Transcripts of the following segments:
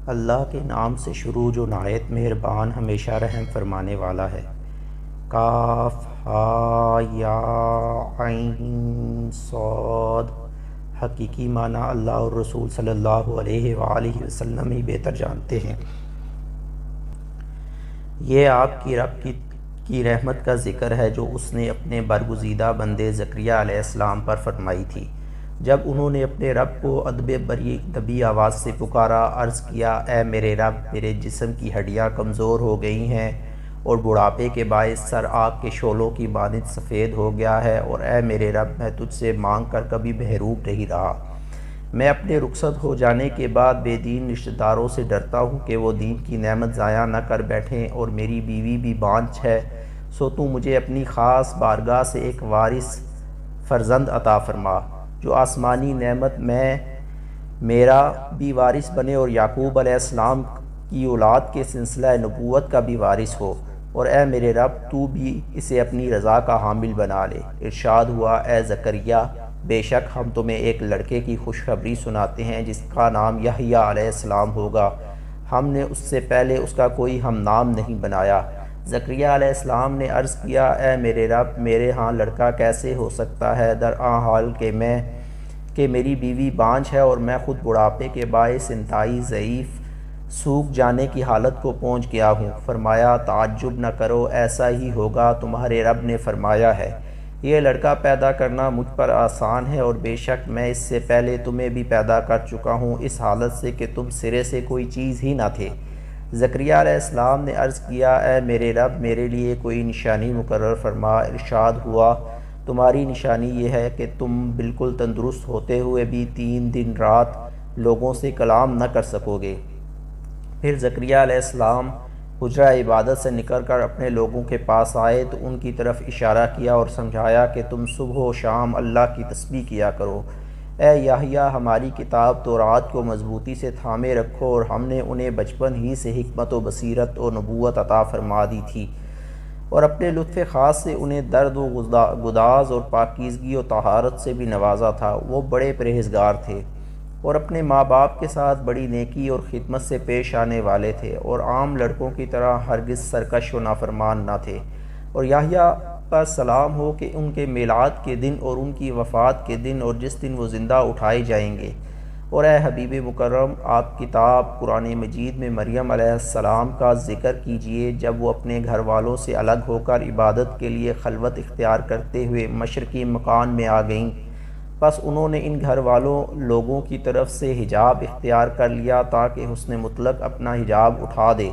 اللہ کے نام سے شروع جو نہایت مہربان ہمیشہ رحم فرمانے والا ہے۔ کاف ہا یا عین صاد۔ حقیقی معنی اللہ اور رسول صلی اللہ علیہ وآلہ وسلم ہی بہتر جانتے ہیں۔ یہ آپ کی رب کی رحمت کا ذکر ہے جو اس نے اپنے برگزیدہ بندے زکریا علیہ السلام پر فرمائی تھی۔ جب انہوں نے اپنے رب کو ادب دبی آواز سے پکارا، عرض کیا، اے میرے رب، میرے جسم کی ہڈیاں کمزور ہو گئی ہیں اور بڑھاپے کے باعث سر آگ کے شعلوں کی مانند سفید ہو گیا ہے، اور اے میرے رب، میں تجھ سے مانگ کر کبھی محروم نہیں رہا۔ میں اپنے رخصت ہو جانے کے بعد بے دین رشتہ داروں سے ڈرتا ہوں کہ وہ دین کی نعمت ضائع نہ کر بیٹھیں، اور میری بیوی بھی بانجھ ہے، سو تو مجھے اپنی خاص بارگاہ سے ایک وارث فرزند عطا فرما، جو آسمانی نعمت میں میرا بھی وارث بنے اور یعقوب علیہ السلام کی اولاد کے سلسلہ نبوت کا بھی وارث ہو، اور اے میرے رب، تو بھی اسے اپنی رضا کا حامل بنا لے۔ ارشاد ہوا، اے زکریا، بے شک ہم تمہیں ایک لڑکے کی خوشخبری سناتے ہیں جس کا نام یحییٰ علیہ السلام ہوگا۔ ہم نے اس سے پہلے اس کا کوئی ہم نام نہیں بنایا۔ زکریا علیہ السلام نے عرض کیا، اے میرے رب، میرے ہاں لڑکا کیسے ہو سکتا ہے، درآں حال کہ میری بیوی بانجھ ہے اور میں خود بڑھاپے کے باعث انتہائی ضعیف سوکھ جانے کی حالت کو پہنچ گیا ہوں۔ فرمایا، تعجب نہ کرو، ایسا ہی ہوگا، تمہارے رب نے فرمایا ہے، یہ لڑکا پیدا کرنا مجھ پر آسان ہے، اور بے شک میں اس سے پہلے تمہیں بھی پیدا کر چکا ہوں، اس حالت سے کہ تم سرے سے کوئی چیز ہی نہ تھے۔ زکریا علیہ السلام نے عرض کیا، اے میرے رب، میرے لیے کوئی نشانی مقرر فرما۔ ارشاد ہوا، تمہاری نشانی یہ ہے کہ تم بالکل تندرست ہوتے ہوئے بھی 3 دن رات لوگوں سے کلام نہ کر سکو گے۔ پھر زکریا علیہ السلام حجرہ عبادت سے نکل کر اپنے لوگوں کے پاس آئے تو ان کی طرف اشارہ کیا اور سمجھایا کہ تم صبح و شام اللہ کی تسبیح کیا کرو۔ اے یحییٰ، ہماری کتاب تورات کو مضبوطی سے تھامے رکھو، اور ہم نے انہیں بچپن ہی سے حکمت و بصیرت و نبوت عطا فرما دی تھی، اور اپنے لطف خاص سے انہیں درد و گداز اور پاکیزگی و طہارت سے بھی نوازا تھا۔ وہ بڑے پرہیزگار تھے اور اپنے ماں باپ کے ساتھ بڑی نیکی اور خدمت سے پیش آنے والے تھے، اور عام لڑکوں کی طرح ہرگز سرکش و نافرمان نہ تھے۔ اور یحییٰ پر سلام ہو کہ ان کے میلاد کے دن اور ان کی وفات کے دن اور جس دن وہ زندہ اٹھائے جائیں گے۔ اور اے حبیب مکرم، آپ کتاب قرآن مجید میں مریم علیہ السلام کا ذکر کیجئے جب وہ اپنے گھر والوں سے الگ ہو کر عبادت کے لیے خلوت اختیار کرتے ہوئے مشرقی مکان میں آ گئیں۔ بس انہوں نے ان گھر والوں لوگوں کی طرف سے حجاب اختیار کر لیا تاکہ حسن مطلق اپنا حجاب اٹھا دے،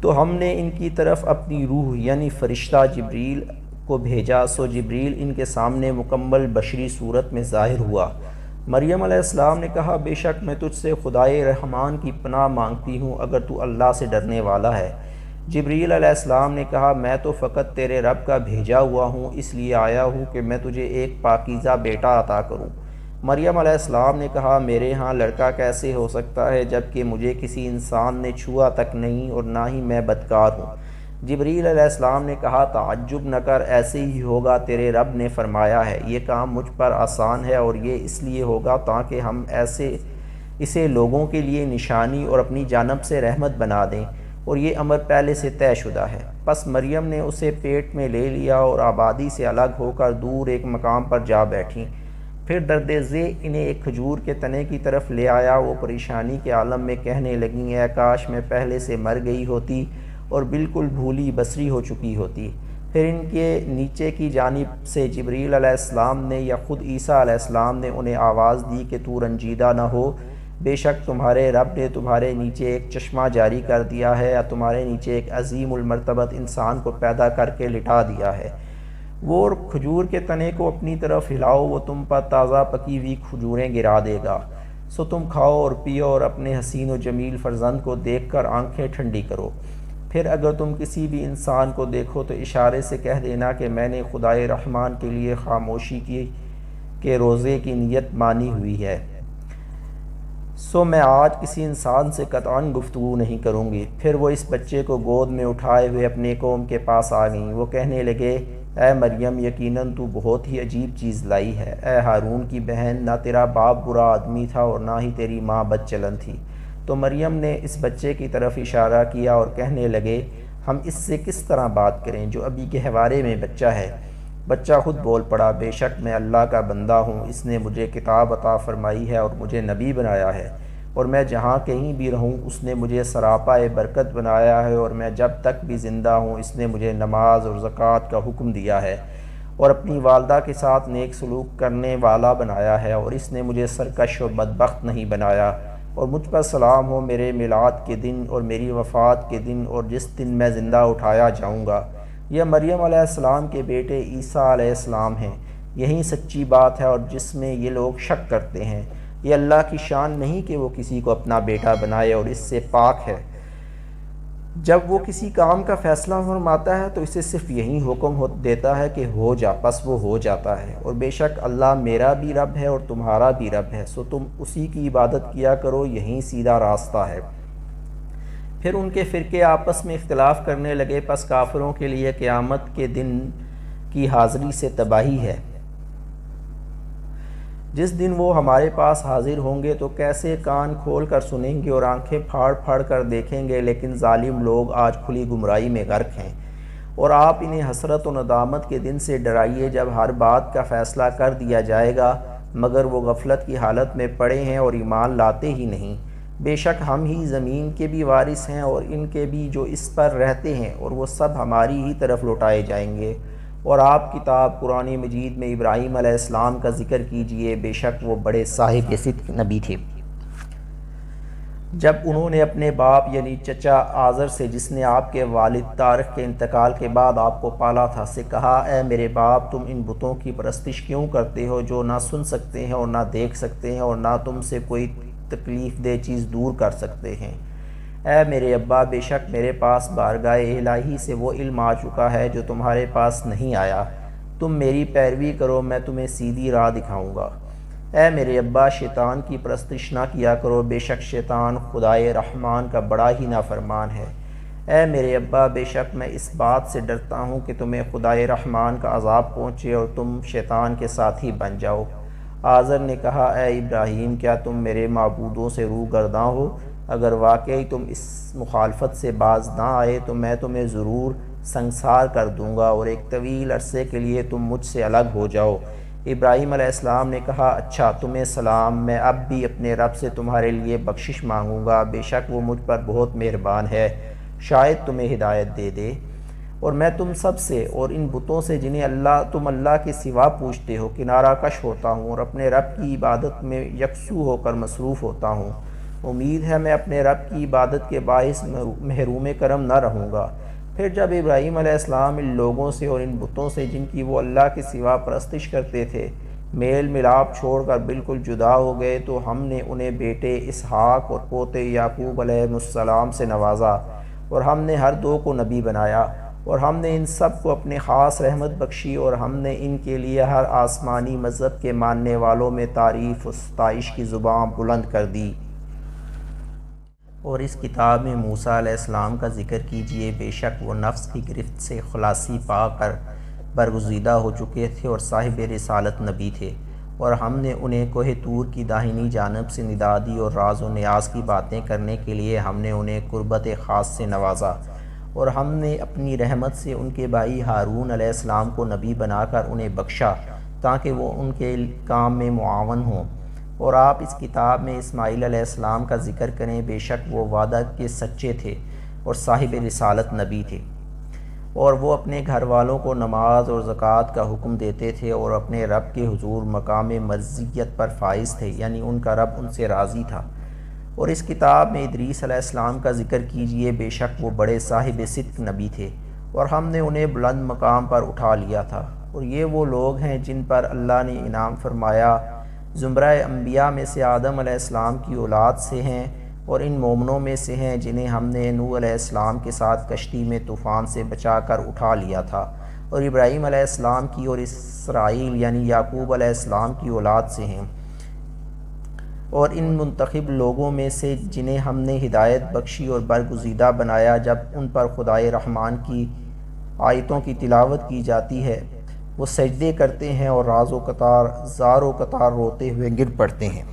تو ہم نے ان کی طرف اپنی روح یعنی فرشتہ جبریل کو بھیجا، سو جبریل ان کے سامنے مکمل بشری صورت میں ظاہر ہوا۔ مریم علیہ السلام نے کہا، بے شک میں تجھ سے خدائے رحمان کی پناہ مانگتی ہوں اگر تو اللہ سے ڈرنے والا ہے۔ جبریل علیہ السلام نے کہا، میں تو فقط تیرے رب کا بھیجا ہوا ہوں، اس لیے آیا ہوں کہ میں تجھے ایک پاکیزہ بیٹا عطا کروں۔ مریم علیہ السلام نے کہا، میرے ہاں لڑکا کیسے ہو سکتا ہے جبکہ مجھے کسی انسان نے چھوا تک نہیں اور نہ ہی میں بدکار ہوں۔ جبریل علیہ السلام نے کہا، تعجب نہ کر، ایسے ہی ہوگا، تیرے رب نے فرمایا ہے، یہ کام مجھ پر آسان ہے، اور یہ اس لیے ہوگا تاکہ ہم اسے لوگوں کے لیے نشانی اور اپنی جانب سے رحمت بنا دیں، اور یہ امر پہلے سے طے شدہ ہے۔ پس مریم نے اسے پیٹ میں لے لیا اور آبادی سے الگ ہو کر دور ایک مقام پر جا بیٹھیں۔ پھر درد ذیل انہیں ایک کھجور کے تنے کی طرف لے آیا۔ وہ پریشانی کے عالم میں کہنے لگیں، اے کاش میں پہلے سے مر گئی ہوتی اور بالکل بھولی بصری ہو چکی ہوتی۔ پھر ان کے نیچے کی جانب سے جبریل علیہ السلام نے یا خود عیسیٰ علیہ السلام نے انہیں آواز دی کہ تو رنجیدہ نہ ہو، بے شک تمہارے رب نے تمہارے نیچے ایک چشمہ جاری کر دیا ہے، یا تمہارے نیچے ایک عظیم المرتبت انسان کو پیدا کر کے لٹا دیا ہے۔ وہ کھجور کے تنے کو اپنی طرف ہلاؤ، وہ تم پر تازہ پکی ہوئی کھجوریں گرا دے گا، سو تم کھاؤ اور پیو اور اپنے حسین و جمیل فرزند کو دیکھ کر آنکھیں ٹھنڈی کرو۔ پھر اگر تم کسی بھی انسان کو دیکھو تو اشارے سے کہہ دینا کہ میں نے خدائے رحمان کے لیے خاموشی کے روزے کی نیت مانی ہوئی ہے، سو میں آج کسی انسان سے قطعاً گفتگو نہیں کروں گی۔ پھر وہ اس بچے کو گود میں اٹھائے ہوئے اپنے قوم کے پاس آ گئیں۔ وہ کہنے لگے، اے مریم، یقیناً تو بہت ہی عجیب چیز لائی ہے۔ اے ہارون کی بہن، نہ تیرا باپ برا آدمی تھا اور نہ ہی تیری ماں بد چلن تھی۔ تو مریم نے اس بچے کی طرف اشارہ کیا اور کہنے لگے ہم اس سے کس طرح بات کریں جو ابھی گہوارے میں بچہ ہے۔ بچہ خود بول پڑا بے شک میں اللہ کا بندہ ہوں، اس نے مجھے کتاب عطا فرمائی ہے اور مجھے نبی بنایا ہے، اور میں جہاں کہیں بھی رہوں اس نے مجھے سراپا برکت بنایا ہے، اور میں جب تک بھی زندہ ہوں اس نے مجھے نماز اور زکوٰۃ کا حکم دیا ہے، اور اپنی والدہ کے ساتھ نیک سلوک کرنے والا بنایا ہے، اور اس نے مجھے سرکش و بدبخت نہیں بنایا، اور مجھ پر سلام ہو میرے میلاد کے دن اور میری وفات کے دن اور جس دن میں زندہ اٹھایا جاؤں گا۔ یہ مریم علیہ السلام کے بیٹے عیسیٰ علیہ السلام ہیں، یہی سچی بات ہے اور جس میں یہ لوگ شک کرتے ہیں۔ یہ اللہ کی شان نہیں کہ وہ کسی کو اپنا بیٹا بنائے اور اس سے پاک ہے۔ جب وہ کسی کام کا فیصلہ فرماتا ہے تو اسے صرف یہی حکم دیتا ہے کہ ہو جا، پس وہ ہو جاتا ہے، اور بے شک اللہ میرا بھی رب ہے اور تمہارا بھی رب ہے، سو تم اسی کی عبادت کیا کرو، یہی سیدھا راستہ ہے۔ پھر ان کے فرقے آپس میں اختلاف کرنے لگے، پس کافروں کے لیے قیامت کے دن کی حاضری سے تباہی ہے۔ جس دن وہ ہمارے پاس حاضر ہوں گے تو کیسے کان کھول کر سنیں گے اور آنکھیں پھاڑ پھاڑ کر دیکھیں گے، لیکن ظالم لوگ آج کھلی گمراہی میں غرق ہیں۔ اور آپ انہیں حسرت و ندامت کے دن سے ڈرائیے جب ہر بات کا فیصلہ کر دیا جائے گا، مگر وہ غفلت کی حالت میں پڑے ہیں اور ایمان لاتے ہی نہیں۔ بے شک ہم ہی زمین کے بھی وارث ہیں اور ان کے بھی جو اس پر رہتے ہیں، اور وہ سب ہماری ہی طرف لوٹائے جائیں گے۔ اور آپ کتاب قرآن مجید میں ابراہیم علیہ السلام کا ذکر کیجئے، بے شک وہ بڑے صاحب صدق نبی تھے۔ جب انہوں نے اپنے باپ یعنی چچا آزر سے، جس نے آپ کے والد طارق کے انتقال کے بعد آپ کو پالا تھا، سے کہا اے میرے باپ، تم ان بتوں کی پرستش کیوں کرتے ہو جو نہ سن سکتے ہیں اور نہ دیکھ سکتے ہیں اور نہ تم سے کوئی تکلیف دہ چیز دور کر سکتے ہیں؟ اے میرے ابا، بے شک میرے پاس بارگاہ الہی سے وہ علم آ چکا ہے جو تمہارے پاس نہیں آیا، تم میری پیروی کرو، میں تمہیں سیدھی راہ دکھاؤں گا۔ اے میرے ابا، شیطان کی پرستش نہ کیا کرو، بے شک شیطان خدائے رحمان کا بڑا ہی نافرمان ہے۔ اے میرے ابا، بے شک میں اس بات سے ڈرتا ہوں کہ تمہیں خدائے رحمان کا عذاب پہنچے اور تم شیطان کے ساتھی بن جاؤ۔ آزر نے کہا اے ابراہیم، کیا تم میرے معبودوں سے روح گرداں ہو؟ اگر واقعی تم اس مخالفت سے باز نہ آئے تو میں تمہیں ضرور سنگسار کر دوں گا اور ایک طویل عرصے کے لیے تم مجھ سے الگ ہو جاؤ۔ ابراہیم علیہ السلام نے کہا اچھا، تمہیں سلام، میں اب بھی اپنے رب سے تمہارے لیے بخشش مانگوں گا، بے شک وہ مجھ پر بہت مہربان ہے، شاید تمہیں ہدایت دے دے۔ اور میں تم سب سے اور ان بتوں سے جنہیں تم اللہ کے سوا پوجتے ہو کنارہ کش ہوتا ہوں اور اپنے رب کی عبادت میں یکسو ہو کر مصروف ہوتا ہوں۔ امید ہے میں اپنے رب کی عبادت کے باعث محروم کرم نہ رہوں گا۔ پھر جب ابراہیم علیہ السلام ان لوگوں سے اور ان بتوں سے جن کی وہ اللہ کے سوا پرستش کرتے تھے میل ملاپ چھوڑ کر بالکل جدا ہو گئے تو ہم نے انہیں بیٹے اسحاق اور پوتے یعقوب علیہ السلام سے نوازا، اور ہم نے ہر دو کو نبی بنایا، اور ہم نے ان سب کو اپنے خاص رحمت بخشی، اور ہم نے ان کے لیے ہر آسمانی مذہب کے ماننے والوں میں تعریف و ستائش کی زبان بلند کر دی۔ اور اس کتاب میں موسیٰ علیہ السلام کا ذکر کیجئے، بے شک وہ نفس کی گرفت سے خلاصی پا کر برگزیدہ ہو چکے تھے اور صاحب رسالت نبی تھے، اور ہم نے انہیں کوہ طور کی داہنی جانب سے ندا دی اور راز و نیاز کی باتیں کرنے کے لیے ہم نے انہیں قربت خاص سے نوازا، اور ہم نے اپنی رحمت سے ان کے بھائی ہارون علیہ السلام کو نبی بنا کر انہیں بخشا تاکہ وہ ان کے کام میں معاون ہوں۔ اور آپ اس کتاب میں اسماعیل علیہ السلام کا ذکر کریں، بے شک وہ وعدہ کے سچے تھے اور صاحب رسالت نبی تھے، اور وہ اپنے گھر والوں کو نماز اور زکوٰۃ کا حکم دیتے تھے اور اپنے رب کے حضور مقام مرضیت پر فائز تھے، یعنی ان کا رب ان سے راضی تھا۔ اور اس کتاب میں ادریس علیہ السلام کا ذکر کیجئے، بے شک وہ بڑے صاحب صدق نبی تھے اور ہم نے انہیں بلند مقام پر اٹھا لیا تھا۔ اور یہ وہ لوگ ہیں جن پر اللہ نے انعام فرمایا، زمرہ انبیاء میں سے آدم علیہ السلام کی اولاد سے ہیں، اور ان مومنوں میں سے ہیں جنہیں ہم نے نوح علیہ السلام کے ساتھ کشتی میں طوفان سے بچا کر اٹھا لیا تھا، اور ابراہیم علیہ السلام کی اور اسرائیل یعنی یعقوب علیہ السلام کی اولاد سے ہیں، اور ان منتخب لوگوں میں سے جنہیں ہم نے ہدایت بخشی اور برگزیدہ بنایا، جب ان پر خدائے رحمان کی آیتوں کی تلاوت کی جاتی ہے وہ سجدے کرتے ہیں اور زار و قطار روتے ہوئے گر پڑتے ہیں۔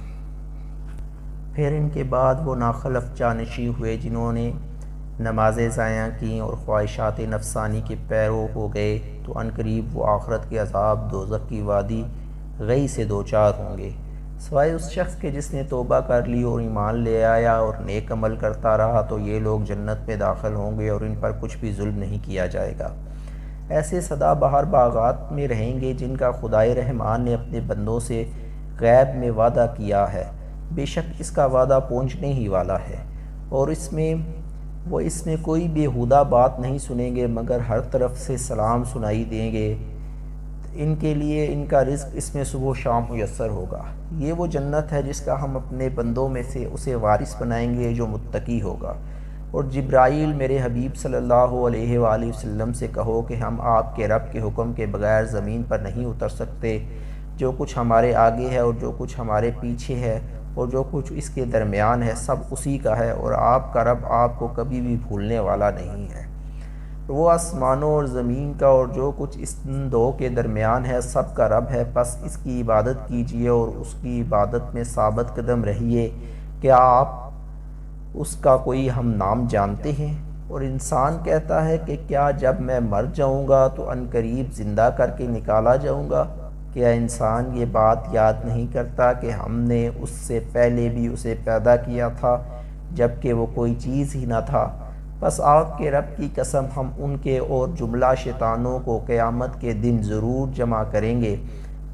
پھر ان کے بعد وہ ناخلف جانشین ہوئے جنہوں نے نمازیں ضائع کیں اور خواہشات نفسانی کے پیرو ہو گئے، تو عنقریب وہ آخرت کے عذاب دوزخ کی وادی غی سے دوچار ہوں گے، سوائے اس شخص کے جس نے توبہ کر لی اور ایمان لے آیا اور نیک عمل کرتا رہا، تو یہ لوگ جنت میں داخل ہوں گے اور ان پر کچھ بھی ظلم نہیں کیا جائے گا۔ ایسے سدا بہار باغات میں رہیں گے جن کا خدائے رحمان نے اپنے بندوں سے غیب میں وعدہ کیا ہے، بے شک اس کا وعدہ پہنچنے ہی والا ہے، اور اس میں کوئی بیہودہ بات نہیں سنیں گے مگر ہر طرف سے سلام سنائی دیں گے۔ ان کے لیے ان کا رزق اس میں صبح و شام میسر ہوگا۔ یہ وہ جنت ہے جس کا ہم اپنے بندوں میں سے اسے وارث بنائیں گے جو متقی ہوگا۔ اور جبرائیل میرے حبیب صلی اللہ علیہ وآلہ وسلم سے کہو کہ ہم آپ کے رب کے حکم کے بغیر زمین پر نہیں اتر سکتے، جو کچھ ہمارے آگے ہے اور جو کچھ ہمارے پیچھے ہے اور جو کچھ اس کے درمیان ہے سب اسی کا ہے، اور آپ کا رب آپ کو کبھی بھی بھولنے والا نہیں ہے۔ وہ آسمانوں اور زمین کا اور جو کچھ اس دو کے درمیان ہے سب کا رب ہے، پس اس کی عبادت کیجیے اور اس کی عبادت میں ثابت قدم رہیے۔ کیا آپ اس کا کوئی ہم نام جانتے ہیں؟ اور انسان کہتا ہے کہ کیا جب میں مر جاؤں گا تو عنقریب زندہ کر کے نکالا جاؤں گا؟ کیا انسان یہ بات یاد نہیں کرتا کہ ہم نے اس سے پہلے بھی اسے پیدا کیا تھا جب کہ وہ کوئی چیز ہی نہ تھا؟ بس آپ کے رب کی قسم ہم ان کے اور جملہ شیطانوں کو قیامت کے دن ضرور جمع کریں گے،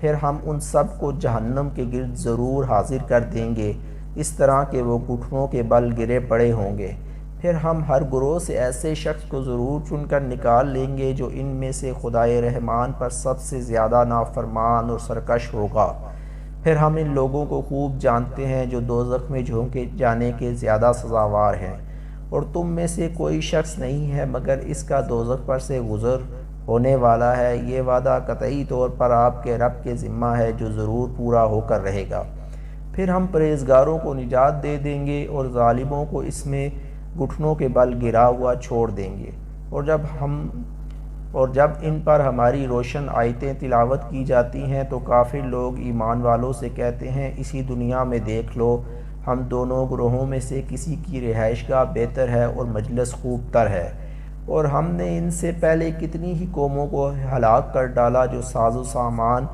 پھر ہم ان سب کو جہنم کے گرد ضرور حاضر کر دیں گے، اس طرح کہ وہ گھٹنوں کے بل گرے پڑے ہوں گے۔ پھر ہم ہر گروہ سے ایسے شخص کو ضرور چن کر نکال لیں گے جو ان میں سے خدائے رحمان پر سب سے زیادہ نافرمان اور سرکش ہوگا۔ پھر ہم ان لوگوں کو خوب جانتے ہیں جو دوزخ میں جھونکے جانے کے زیادہ سزاوار ہیں، اور تم میں سے کوئی شخص نہیں ہے مگر اس کا دوزخ پر سے گزر ہونے والا ہے۔ یہ وعدہ قطعی طور پر آپ کے رب کے ذمہ ہے جو ضرور پورا ہو کر رہے گا۔ پھر ہم پرہیزگاروں کو نجات دے دیں گے اور ظالموں کو اس میں گھٹنوں کے بل گرا ہوا چھوڑ دیں گے، اور جب ان پر ہماری روشن آیتیں تلاوت کی جاتی ہیں تو کافر لوگ ایمان والوں سے کہتے ہیں اسی دنیا میں دیکھ لو، ہم دونوں گروہوں میں سے کسی کی رہائش گاہ بہتر ہے اور مجلس خوب تر ہے، اور ہم نے ان سے پہلے کتنی ہی قوموں کو ہلاک کر ڈالا جو ساز و سامان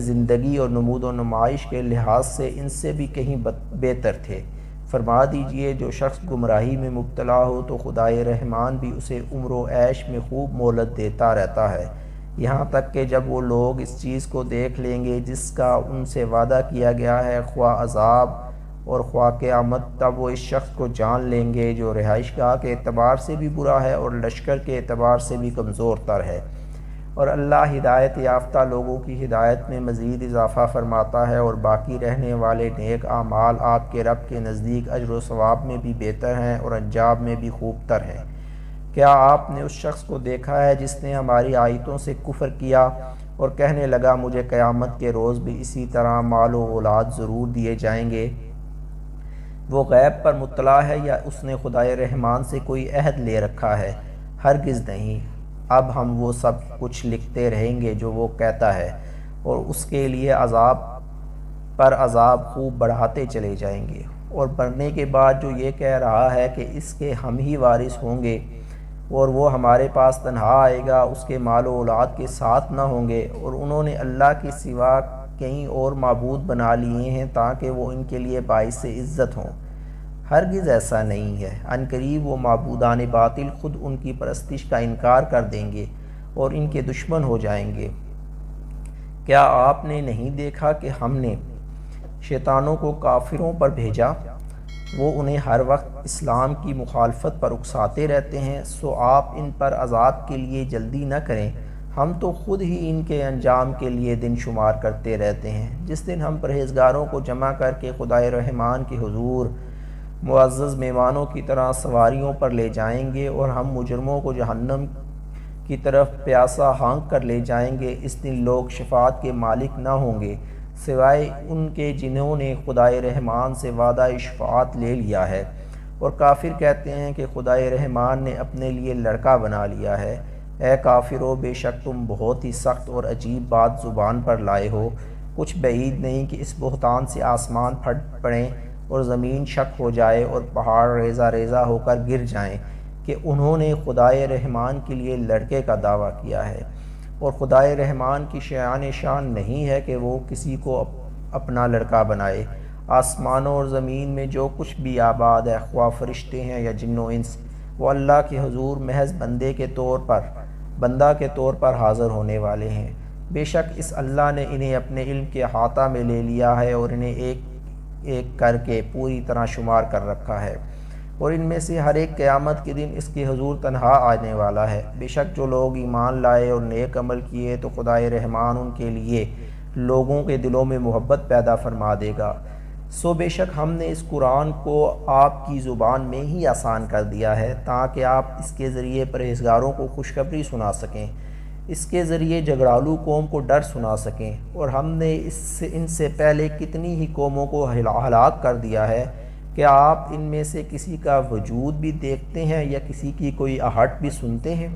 زندگی اور نمود و نمائش کے لحاظ سے ان سے بھی کہیں بہتر تھے۔ فرما دیجئے جو شخص گمراہی میں مبتلا ہو تو خدائے رحمان بھی اسے عمر و عیش میں خوب مہلت دیتا رہتا ہے، یہاں تک کہ جب وہ لوگ اس چیز کو دیکھ لیں گے جس کا ان سے وعدہ کیا گیا ہے، خواہ عذاب اور خواہ قیامت، تب وہ اس شخص کو جان لیں گے جو رہائش گاہ کے اعتبار سے بھی برا ہے اور لشکر کے اعتبار سے بھی کمزور تر ہے۔ اور اللہ ہدایت یافتہ لوگوں کی ہدایت میں مزید اضافہ فرماتا ہے، اور باقی رہنے والے نیک اعمال آپ کے رب کے نزدیک اجر و ثواب میں بھی بہتر ہیں اور انجام میں بھی خوب تر ہیں۔ کیا آپ نے اس شخص کو دیکھا ہے جس نے ہماری آیتوں سے کفر کیا اور کہنے لگا مجھے قیامت کے روز بھی اسی طرح مال و اولاد ضرور دیے جائیں گے؟ وہ غیب پر مطلع ہے یا اس نے خدائے رحمان سے کوئی عہد لے رکھا ہے؟ ہرگز نہیں۔ اب ہم وہ سب کچھ لکھتے رہیں گے جو وہ کہتا ہے، اور اس کے لیے عذاب پر عذاب خوب بڑھاتے چلے جائیں گے، اور مرنے کے بعد جو یہ کہہ رہا ہے کہ اس کے ہم ہی وارث ہوں گے اور وہ ہمارے پاس تنہا آئے گا، اس کے مال و اولاد کے ساتھ نہ ہوں گے، اور انہوں نے اللہ کے سوا کئی اور معبود بنا لیے ہیں تاکہ وہ ان کے لیے باعث عزت ہوں۔ ہرگز ایسا نہیں ہے، عنقریب وہ معبودان باطل خود ان کی پرستش کا انکار کر دیں گے اور ان کے دشمن ہو جائیں گے۔ کیا آپ نے نہیں دیکھا کہ ہم نے شیطانوں کو کافروں پر بھیجا؟ وہ انہیں ہر وقت اسلام کی مخالفت پر اکساتے رہتے ہیں، سو آپ ان پر عذاب کے لیے جلدی نہ کریں، ہم تو خود ہی ان کے انجام کے لیے دن شمار کرتے رہتے ہیں۔ جس دن ہم پرہیزگاروں کو جمع کر کے خدائے رحمان کے حضور معزز مہمانوں کی طرح سواریوں پر لے جائیں گے اور ہم مجرموں کو جہنم کی طرف پیاسا ہانک کر لے جائیں گے، اس دن لوگ شفاعت کے مالک نہ ہوں گے سوائے ان کے جنہوں نے خدائے رحمان سے وعدہ شفاعت لے لیا ہے۔ اور کافر کہتے ہیں کہ خدائے رحمان نے اپنے لیے لڑکا بنا لیا ہے۔ اے کافرو، بے شک تم بہت ہی سخت اور عجیب بات زبان پر لائے ہو، کچھ بعید نہیں کہ اس بہتان سے آسمان پھٹ پڑیں اور زمین شک ہو جائے اور پہاڑ ریزہ ریزہ ہو کر گر جائیں کہ انہوں نے خدائے رحمان کے لیے لڑکے کا دعویٰ کیا ہے، اور خدائے رحمان کی شان نہیں ہے کہ وہ کسی کو اپنا لڑکا بنائے۔ آسمانوں اور زمین میں جو کچھ بھی آباد ہے، خواہ فرشتے ہیں یا جن و انس، وہ اللہ کے حضور محض بندہ کے طور پر حاضر ہونے والے ہیں۔ بے شک اس اللہ نے انہیں اپنے علم کے احاطہ میں لے لیا ہے اور انہیں ایک ایک کر کے پوری طرح شمار کر رکھا ہے، اور ان میں سے ہر ایک قیامت کے دن اس کے حضور تنہا آنے والا ہے۔ بے شک جو لوگ ایمان لائے اور نیک عمل کیے تو خدائے رحمان ان کے لیے لوگوں کے دلوں میں محبت پیدا فرما دے گا۔ سو بے شک ہم نے اس قرآن کو آپ کی زبان میں ہی آسان کر دیا ہے تاکہ آپ اس کے ذریعے پرہیزگاروں کو خوشخبری سنا سکیں، اس کے ذریعے جھگڑالو قوم کو ڈر سنا سکیں، اور ہم نے ان سے پہلے کتنی ہی قوموں کو ہلاک کر دیا ہے۔ کیا آپ ان میں سے کسی کا وجود بھی دیکھتے ہیں یا کسی کی کوئی آہٹ بھی سنتے ہیں؟